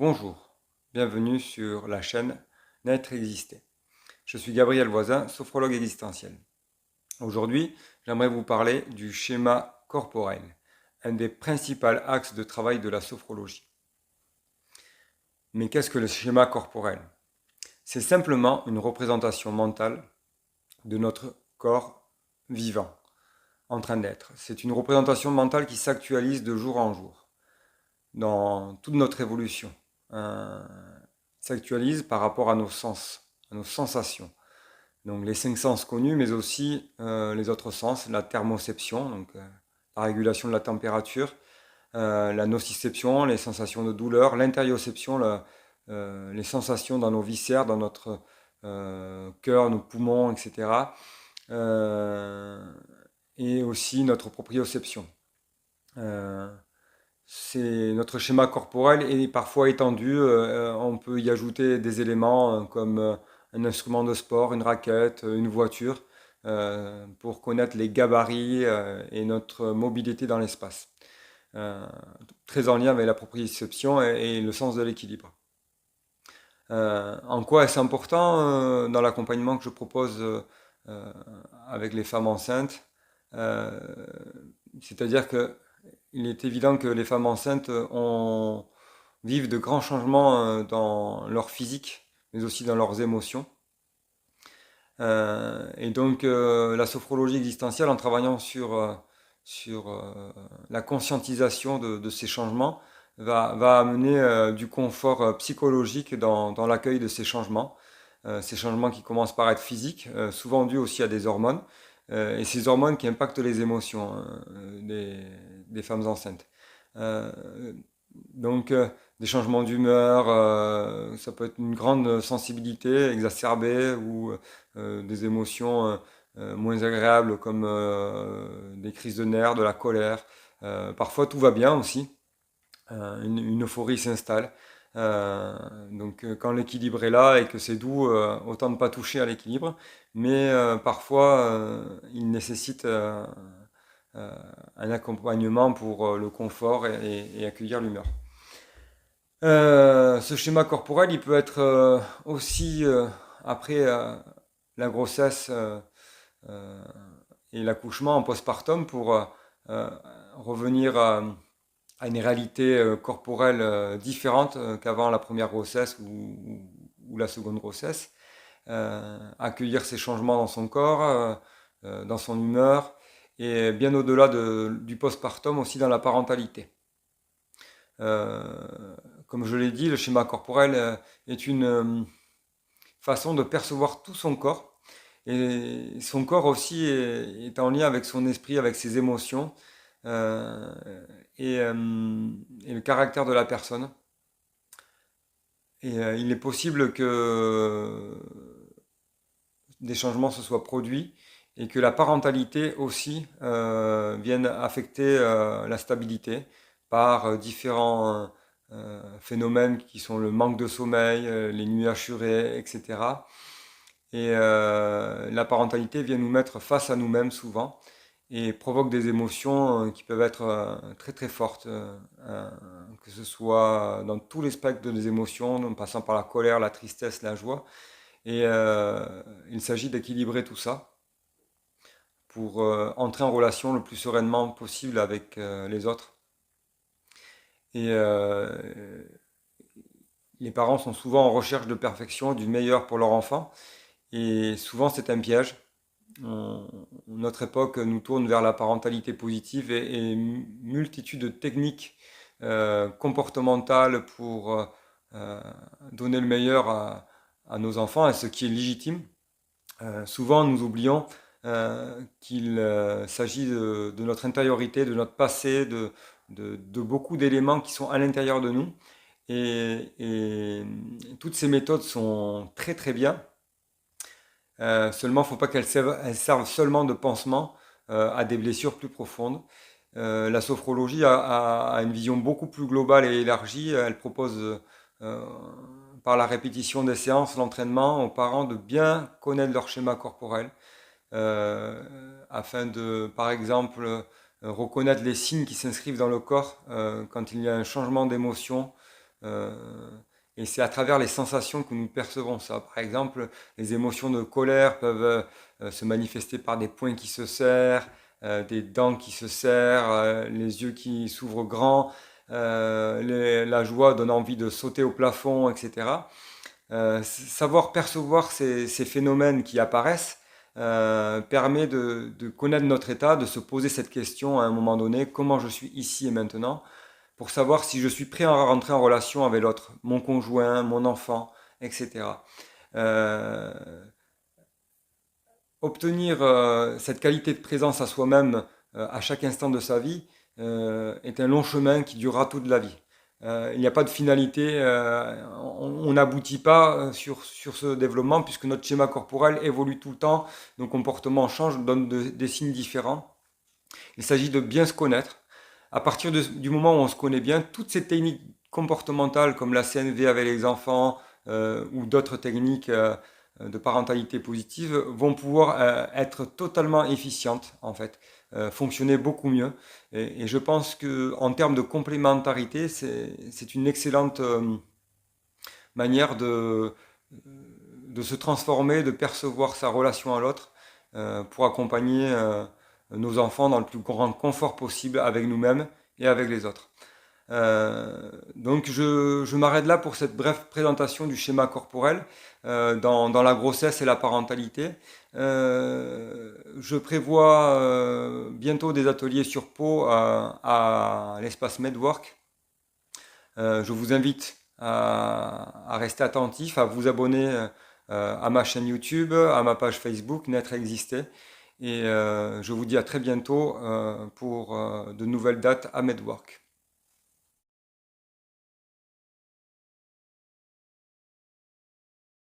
Bonjour, bienvenue sur la chaîne Naître et Exister. Je suis Gabriel Voisin, sophrologue existentiel. Aujourd'hui, j'aimerais vous parler du schéma corporel, un des principaux axes de travail de la sophrologie. Mais qu'est-ce que le schéma corporel? C'est simplement une représentation mentale de notre corps vivant, en train d'être. C'est une représentation mentale qui s'actualise de jour en jour, dans toute notre évolution. S'actualise par rapport à nos sens, à nos sensations. Donc les cinq sens connus, mais aussi les autres sens, la thermoception, donc la régulation de la température, la nociception, les sensations de douleur, l'intérioception, les sensations dans nos viscères, dans notre cœur, nos poumons, etc. Et aussi notre proprioception. C'est notre schéma corporel est parfois étendu. On peut y ajouter des éléments comme un instrument de sport, une raquette, une voiture, pour connaître les gabarits et notre mobilité dans l'espace. Euh, Très en lien avec la proprioception et le sens de l'équilibre. En quoi est-ce important dans l'accompagnement que je propose avec les femmes enceintes? Euh, C'est-à-dire que il est évident que les femmes enceintes vivent de grands changements dans leur physique, mais aussi dans leurs émotions. Et donc la sophrologie existentielle, en travaillant sur la conscientisation de ces changements, va amener du confort psychologique dans l'accueil de ces changements qui commencent par être physiques, souvent dus aussi à des hormones, et ces hormones qui impactent les émotions des femmes enceintes. Euh, donc des changements d'humeur, ça peut être une grande sensibilité exacerbée ou des émotions moins agréables comme des crises de nerfs, de la colère. Parfois tout va bien aussi, une euphorie s'installe. Donc quand l'équilibre est là et que c'est doux, autant ne pas toucher à l'équilibre, mais parfois il nécessite un accompagnement pour le confort et accueillir l'humeur. Ce schéma corporel, il peut être aussi après la grossesse euh, et l'accouchement en postpartum pour euh, revenir à une réalité corporelle différente qu'avant la première grossesse ou la seconde grossesse. Accueillir ces changements dans son corps, dans son humeur, et bien au-delà du postpartum aussi dans la parentalité. Comme je l'ai dit, le schéma corporel est une façon de percevoir tout son corps. Et son corps aussi est en lien avec son esprit, avec ses émotions euh, et le caractère de la personne. Et il est possible que des changements se soient produits et que la parentalité aussi vienne affecter la stabilité par différents phénomènes qui sont le manque de sommeil, les nuits hachurées, etc. Et la parentalité vient nous mettre face à nous-mêmes souvent et provoque des émotions qui peuvent être très très fortes, que ce soit dans tous les spectres des émotions, en passant par la colère, la tristesse, la joie. Et il s'agit d'équilibrer tout ça pour entrer en relation le plus sereinement possible avec les autres. Et les parents sont souvent en recherche de perfection, du meilleur pour leur enfant. Et souvent c'est un piège. Notre époque nous tourne vers la parentalité positive et multitude de techniques comportementales pour donner le meilleur à nos enfants, et ce qui est légitime. Souvent, nous oublions qu'il s'agit de notre intériorité, de notre passé, de beaucoup d'éléments qui sont à l'intérieur de nous. Et toutes ces méthodes sont très très bien. Seulement, il ne faut pas elles servent seulement de pansement à des blessures plus profondes. La sophrologie a une vision beaucoup plus globale et élargie. Elle propose, euh, par la répétition des séances, l'entraînement aux parents de bien connaître leur schéma corporel, afin de, par exemple, reconnaître les signes qui s'inscrivent dans le corps quand il y a un changement d'émotion, Euh, et c'est à travers les sensations que nous percevons ça. Par exemple, les émotions de colère peuvent se manifester par des poings qui se serrent, des dents qui se serrent, les yeux qui s'ouvrent grands, la joie donne envie de sauter au plafond, etc. Savoir percevoir ces phénomènes qui apparaissent permet de connaître notre état, de se poser cette question à un moment donné, comment je suis ici et maintenant, pour savoir si je suis prêt à rentrer en relation avec l'autre, mon conjoint, mon enfant, etc. Euh, Obtenir cette qualité de présence à soi-même à chaque instant de sa vie est un long chemin qui durera toute la vie. Il n'y a pas de finalité, on n'aboutit pas sur ce développement puisque notre schéma corporel évolue tout le temps, nos comportements changent, donnent des signes différents. Il s'agit de bien se connaître. À partir du moment où on se connaît bien, toutes ces techniques comportementales comme la CNV avec les enfants ou d'autres techniques de parentalité positive vont pouvoir être totalement efficientes en fait, fonctionner beaucoup mieux. Et je pense que en termes de complémentarité, c'est une excellente manière de se transformer, de percevoir sa relation à l'autre pour accompagner nos enfants dans le plus grand confort possible avec nous-mêmes et avec les autres. Donc je m'arrête là pour cette brève présentation du schéma corporel dans la grossesse et la parentalité. Je prévois bientôt des ateliers sur peau à l'espace Medwork. Je vous invite à rester attentif, à vous abonner à ma chaîne YouTube, à ma page Facebook, Naître et Exister. Et je vous dis à très bientôt pour de nouvelles dates à Medwork.